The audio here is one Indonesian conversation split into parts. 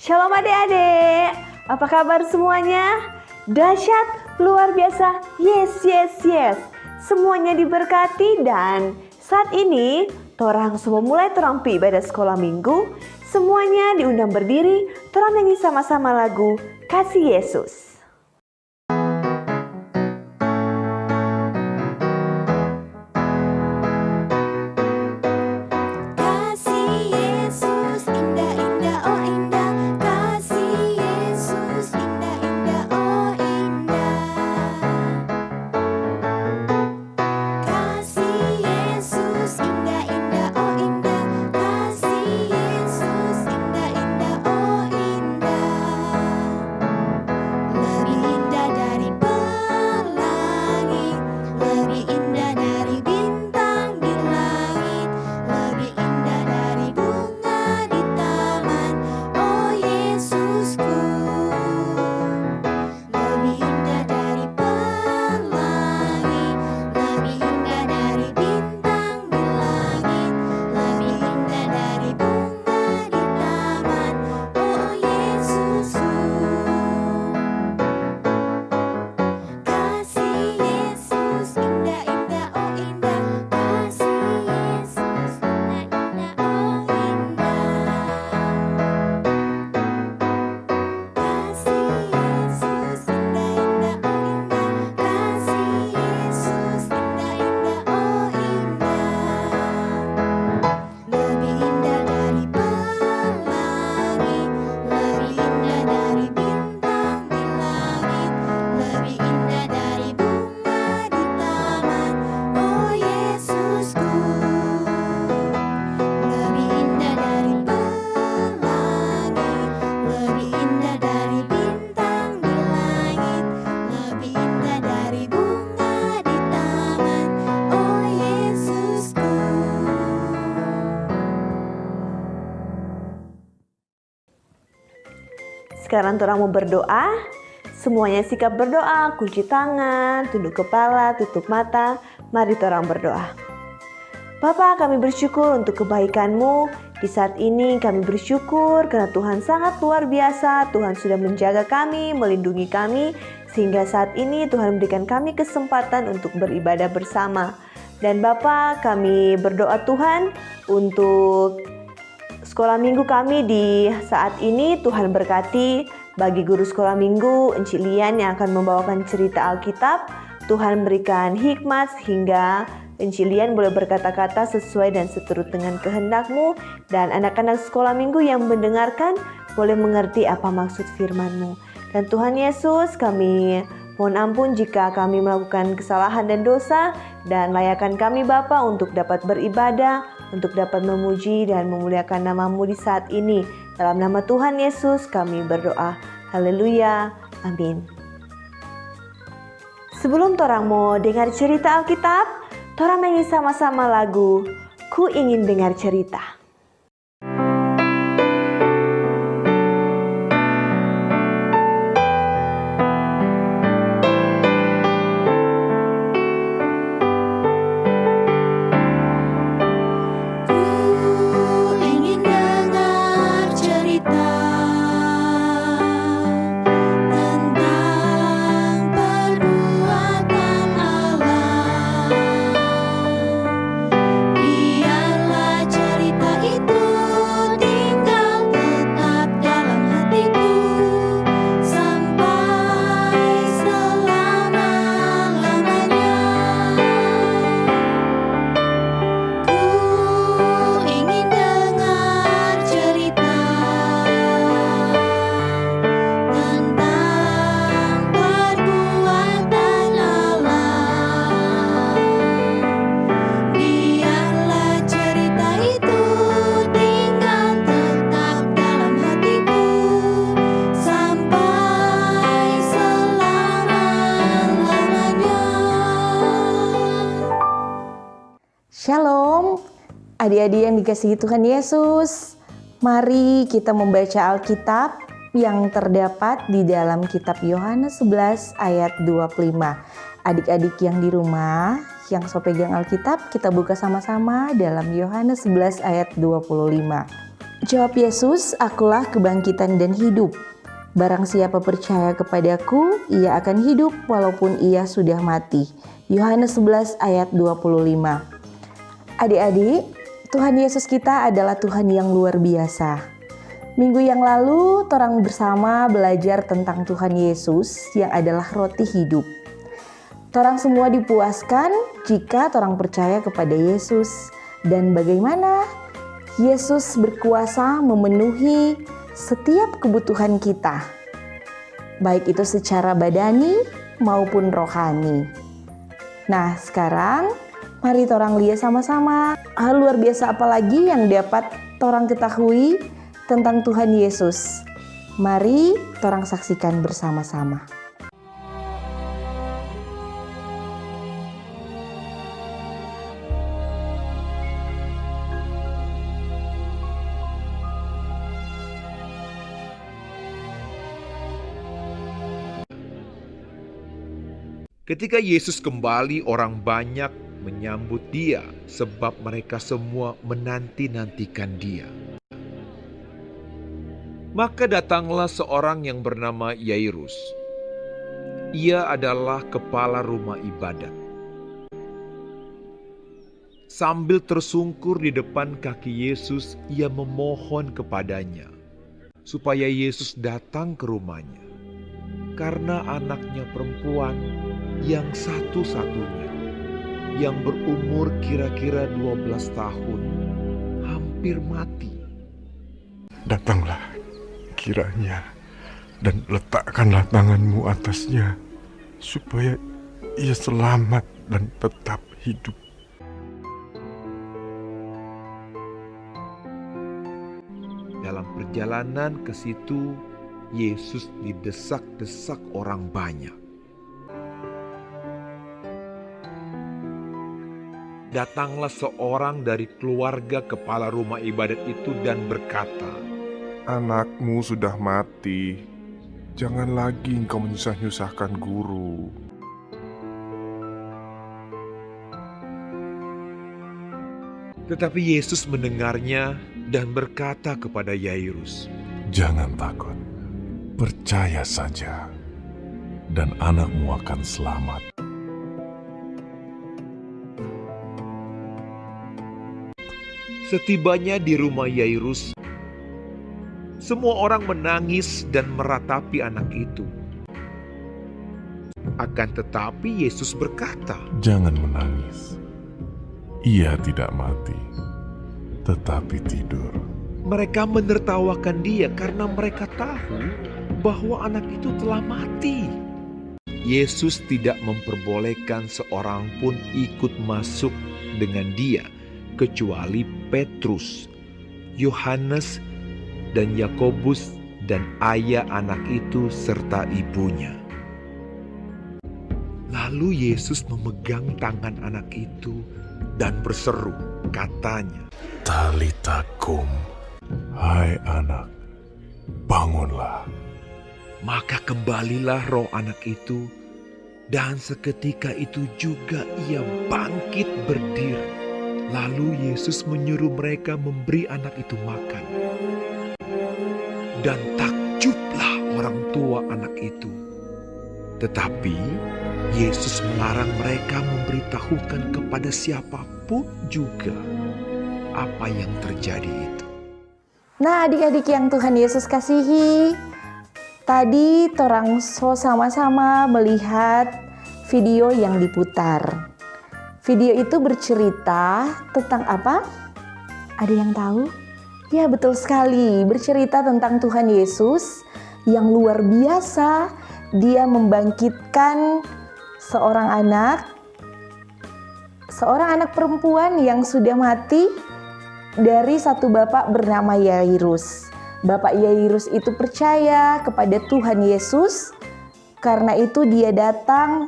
Shalom adik-adik, apa kabar semuanya? Dahsyat, luar biasa, yes. Semuanya diberkati dan saat ini torang semua mulai torang pi ibadah sekolah minggu. Semuanya diundang berdiri, torang nyanyi sama-sama lagu Kasih Yesus. Sekarang torang mau berdoa. Semuanya sikap berdoa, kunci tangan, tunduk kepala, tutup mata. Mari torang berdoa. Bapa, kami bersyukur untuk kebaikan-Mu. Di saat ini kami bersyukur karena Tuhan sangat luar biasa. Tuhan sudah menjaga kami, melindungi kami. Sehingga saat ini Tuhan memberikan kami kesempatan untuk beribadah bersama. Dan Bapa, kami berdoa Tuhan untuk sekolah minggu kami di saat ini. Tuhan berkati bagi guru sekolah minggu Encik Lian yang akan membawakan cerita Alkitab. Tuhan berikan hikmat sehingga Encik Lian boleh berkata-kata sesuai dan seturut dengan kehendak-Mu. Dan anak-anak sekolah minggu yang mendengarkan boleh mengerti apa maksud firman-Mu. Dan Tuhan Yesus, kami mohon ampun jika kami melakukan kesalahan dan dosa. Dan layakan kami Bapa untuk dapat beribadah, untuk dapat memuji dan memuliakan nama-Mu di saat ini. Dalam nama Tuhan Yesus kami berdoa. Haleluya. Amin. Sebelum torang mau dengar cerita Alkitab, torang nyanyi sama-sama lagu Ku Ingin Dengar Cerita. Shalom, adik-adik yang dikasihi Tuhan Yesus. Mari kita membaca Alkitab yang terdapat di dalam kitab Yohanes 11 ayat 25. Adik-adik yang di rumah, yang so pegang Alkitab, kita buka sama-sama dalam Yohanes 11 ayat 25. Jawab Yesus, "Akulah kebangkitan dan hidup. Barang siapa percaya kepadaku, ia akan hidup walaupun ia sudah mati." Yohanes 11 ayat 25. Adik-adik, Tuhan Yesus kita adalah Tuhan yang luar biasa. Minggu yang lalu, torang bersama belajar tentang Tuhan Yesus yang adalah roti hidup. Torang semua dipuaskan jika torang percaya kepada Yesus. Dan bagaimana Yesus berkuasa memenuhi setiap kebutuhan kita, baik itu secara badani maupun rohani. Nah, sekarang mari torang lihat sama-sama hal luar biasa apa lagi yang dapat torang ketahui tentang Tuhan Yesus. Mari torang saksikan bersama-sama. Ketika Yesus kembali, orang banyak menyambut Dia sebab mereka semua menanti-nantikan Dia. Maka datanglah seorang yang bernama Yairus. Ia adalah kepala rumah ibadat. Sambil tersungkur di depan kaki Yesus, ia memohon kepadanya supaya Yesus datang ke rumahnya, karena anaknya perempuan yang satu-satunya, yang berumur kira-kira 12 tahun, hampir mati. Datanglah kiranya dan letakkanlah tanganmu atasnya, supaya ia selamat dan tetap hidup. Dalam perjalanan ke situ, Yesus didesak-desak orang banyak. Datanglah seorang dari keluarga kepala rumah ibadat itu dan berkata, Anakmu sudah mati, jangan lagi engkau menyusah-nyusahkan guru. Tetapi Yesus mendengarnya dan berkata kepada Yairus, Jangan takut, percaya saja, dan anakmu akan selamat. Setibanya di rumah Yairus, semua orang menangis dan meratapi anak itu. Akan tetapi Yesus berkata, Jangan menangis. Ia tidak mati, tetapi tidur. Mereka menertawakan dia karena mereka tahu bahwa anak itu telah mati. Yesus tidak memperbolehkan seorang pun ikut masuk dengan dia, kecuali Petrus, Yohanes, dan Yakobus, dan ayah anak itu serta ibunya. Lalu Yesus memegang tangan anak itu dan berseru, katanya, Talita kum, hai anak, bangunlah. Maka kembalilah roh anak itu, dan seketika itu juga ia bangkit berdiri. Lalu Yesus menyuruh mereka memberi anak itu makan. Dan takjublah orang tua anak itu. Tetapi Yesus melarang mereka memberitahukan kepada siapapun juga apa yang terjadi itu. Nah, adik-adik yang Tuhan Yesus kasihi, tadi torang sama-sama melihat video yang diputar. Video itu bercerita tentang apa? Ada yang tahu? Ya, betul sekali. Bercerita tentang Tuhan Yesus yang luar biasa. Dia membangkitkan seorang anak perempuan yang sudah mati dari satu bapak bernama Yairus. Bapak Yairus itu percaya kepada Tuhan Yesus. Karena itu dia datang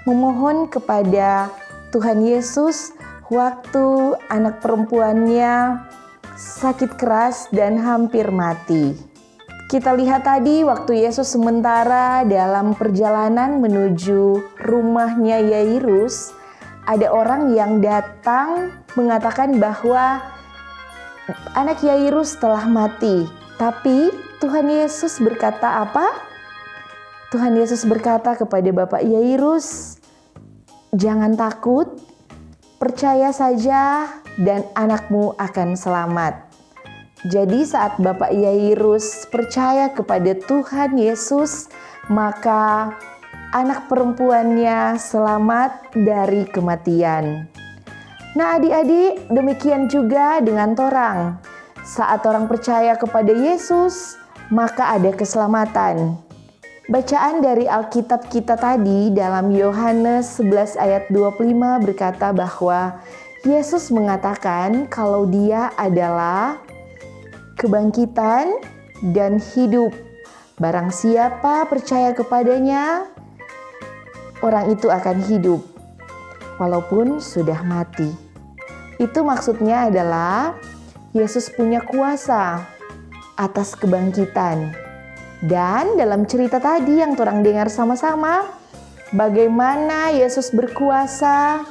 memohon kepada Tuhan Yesus waktu anak perempuannya sakit keras dan hampir mati. Kita lihat tadi waktu Yesus sementara dalam perjalanan menuju rumahnya Yairus, ada orang yang datang mengatakan bahwa anak Yairus telah mati. Tapi Tuhan Yesus berkata apa? Tuhan Yesus berkata kepada Bapak Yairus, "Jangan takut, percaya saja dan anakmu akan selamat." Jadi saat Bapak Yairus percaya kepada Tuhan Yesus, maka anak perempuannya selamat dari kematian. Nah adik-adik, demikian juga dengan torang. Saat orang percaya kepada Yesus, maka ada keselamatan. Bacaan dari Alkitab kita tadi dalam Yohanes 11 ayat 25 berkata bahwa Yesus mengatakan kalau Dia adalah kebangkitan dan hidup. Barang siapa percaya kepadanya, orang itu akan hidup walaupun sudah mati. Itu maksudnya adalah Yesus punya kuasa atas kebangkitan. Dan dalam cerita tadi yang orang dengar sama-sama, bagaimana Yesus berkuasa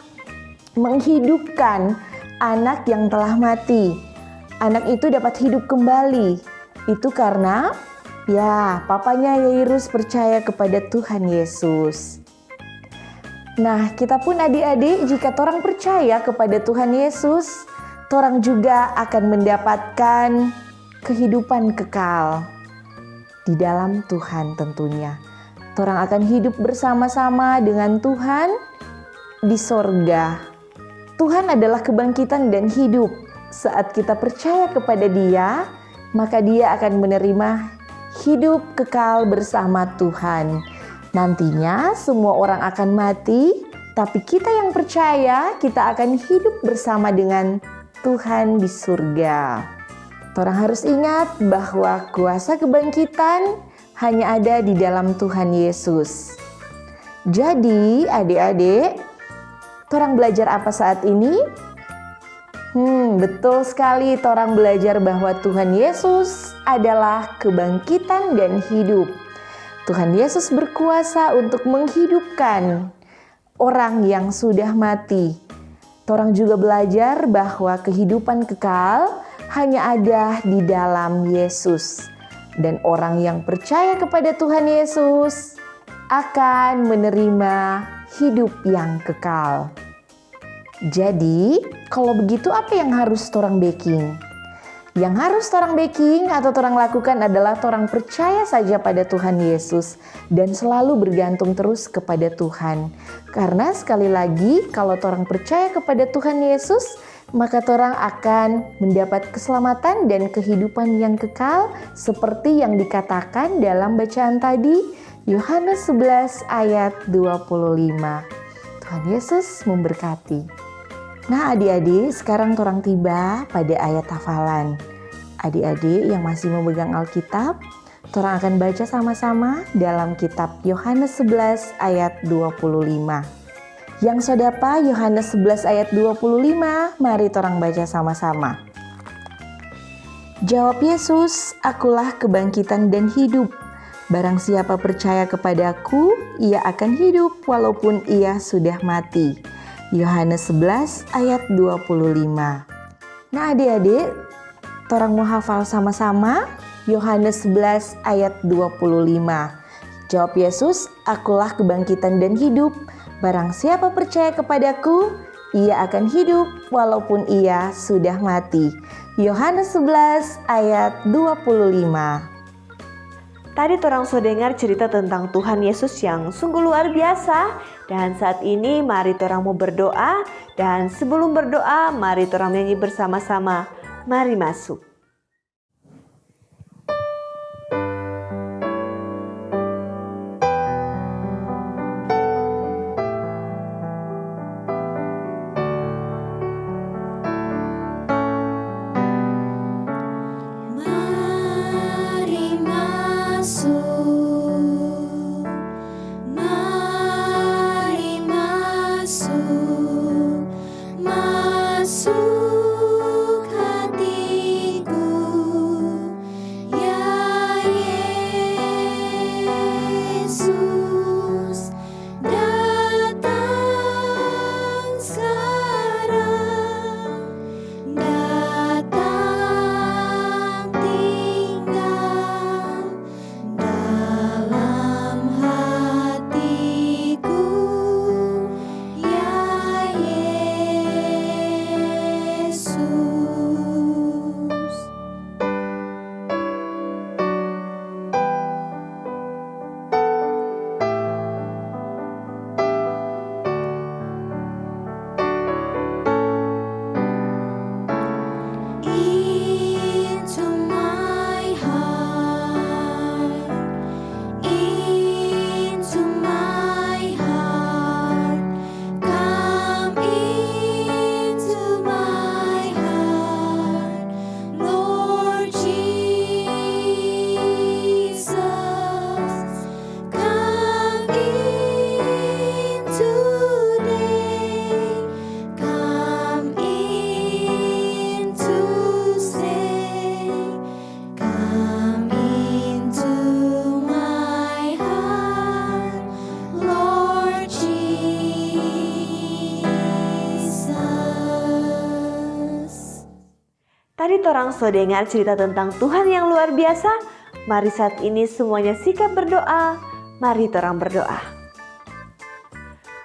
menghidupkan anak yang telah mati. Anak itu dapat hidup kembali. Itu karena papanya Yairus percaya kepada Tuhan Yesus. Nah, kita pun adik-adik, jika orang percaya kepada Tuhan Yesus, orang juga akan mendapatkan kehidupan kekal di dalam Tuhan tentunya. Orang akan hidup bersama-sama dengan Tuhan di sorga. Tuhan adalah kebangkitan dan hidup. Saat kita percaya kepada Dia, maka Dia akan menerima hidup kekal bersama Tuhan. Nantinya semua orang akan mati, tapi kita yang percaya, kita akan hidup bersama dengan Tuhan di surga. Orang harus ingat bahwa kuasa kebangkitan hanya ada di dalam Tuhan Yesus. Jadi adik-adik, orang belajar apa saat ini? Betul sekali, orang belajar bahwa Tuhan Yesus adalah kebangkitan dan hidup. Tuhan Yesus berkuasa untuk menghidupkan orang yang sudah mati. Orang juga belajar bahwa kehidupan kekal hanya ada di dalam Yesus. Dan orang yang percaya kepada Tuhan Yesus akan menerima hidup yang kekal. Jadi, kalau begitu apa yang harus orang baking? Yang harus orang baking atau orang lakukan adalah orang percaya saja pada Tuhan Yesus dan selalu bergantung terus kepada Tuhan. Karena sekali lagi, kalau orang percaya kepada Tuhan Yesus, maka orang akan mendapat keselamatan dan kehidupan yang kekal seperti yang dikatakan dalam bacaan tadi, Yohanes 11 ayat 25. Tuhan Yesus memberkati. Nah adik-adik, sekarang orang tiba pada ayat hafalan. Adik-adik yang masih memegang Alkitab, orang akan baca sama-sama dalam kitab Yohanes 11 ayat 25. Yang sodapa Yohanes 11 ayat 25, mari orang baca sama-sama. Jawab Yesus, "Akulah kebangkitan dan hidup. Barang siapa percaya kepadaku, ia akan hidup walaupun ia sudah mati." Yohanes 11 ayat 25. Nah adik-adik, orang mau hafal sama-sama Yohanes 11 ayat 25. Jawab Yesus, "Akulah kebangkitan dan hidup. Barang siapa percaya kepadaku, ia akan hidup walaupun ia sudah mati." Yohanes 11 ayat 25. Tadi orang sudah dengar cerita tentang Tuhan Yesus yang sungguh luar biasa. Dan saat ini mari orang mau berdoa. Dan sebelum berdoa, mari orang nyanyi bersama-sama. Mari masuk. Masuk hatiku. torang so dengar cerita tentang Tuhan yang luar biasa. Mari saat ini semuanya sikap berdoa. Mari torang berdoa.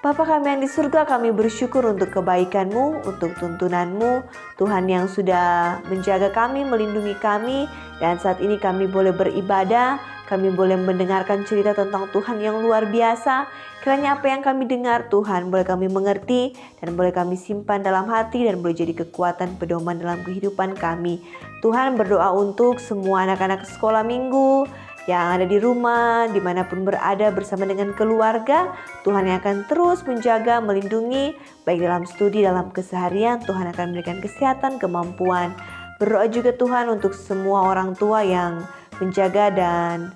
Bapa kami yang di surga, kami bersyukur untuk kebaikan-Mu, untuk tuntunan-Mu, Tuhan yang sudah menjaga kami, melindungi kami, dan saat ini kami boleh beribadah, kami boleh mendengarkan cerita tentang Tuhan yang luar biasa. Kiranya apa yang kami dengar Tuhan boleh kami mengerti dan boleh kami simpan dalam hati dan boleh jadi kekuatan pedoman dalam kehidupan kami. Tuhan, berdoa untuk semua anak-anak sekolah minggu yang ada di rumah, dimanapun berada bersama dengan keluarga. Tuhan yang akan terus menjaga, melindungi, baik dalam studi, dalam keseharian. Tuhan akan memberikan kesehatan, kemampuan. Berdoa juga Tuhan untuk semua orang tua yang menjaga dan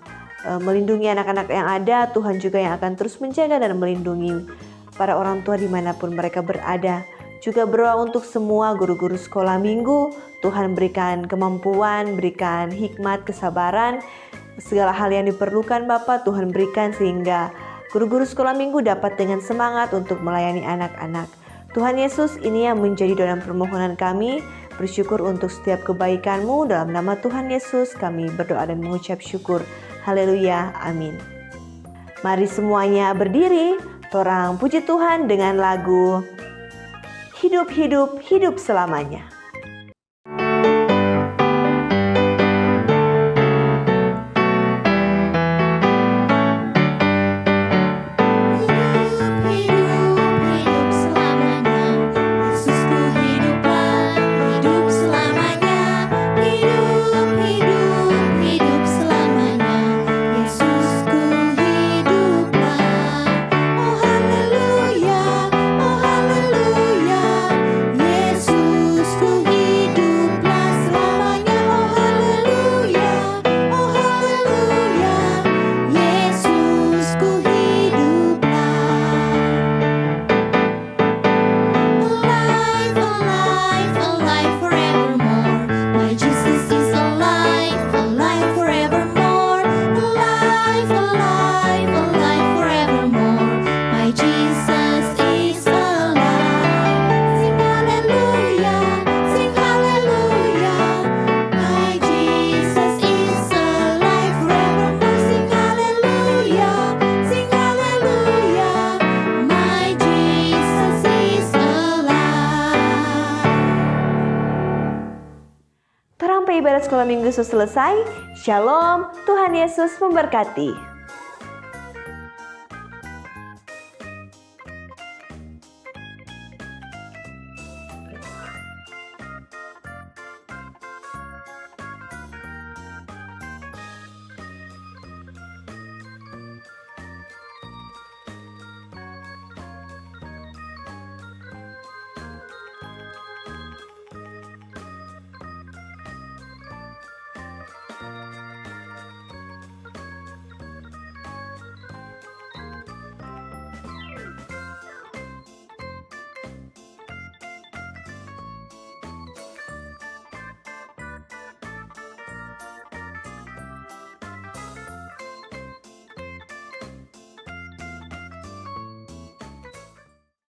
melindungi anak-anak yang ada. Tuhan juga yang akan terus menjaga dan melindungi para orang tua dimanapun mereka berada. Juga berdoa untuk semua guru-guru sekolah minggu. Tuhan berikan kemampuan, berikan hikmat, kesabaran, segala hal yang diperlukan Bapa Tuhan berikan sehingga guru-guru sekolah minggu dapat dengan semangat untuk melayani anak-anak. Tuhan Yesus, ini yang menjadi doa dan permohonan kami. Bersyukur untuk setiap kebaikan-Mu. Dalam nama Tuhan Yesus kami berdoa dan mengucap syukur. Haleluya, amin. Mari semuanya berdiri, torang puji Tuhan dengan lagu Hidup, Hidup, Hidup Selamanya. Ibadat sekolah minggu selesai. Shalom, Tuhan Yesus memberkati.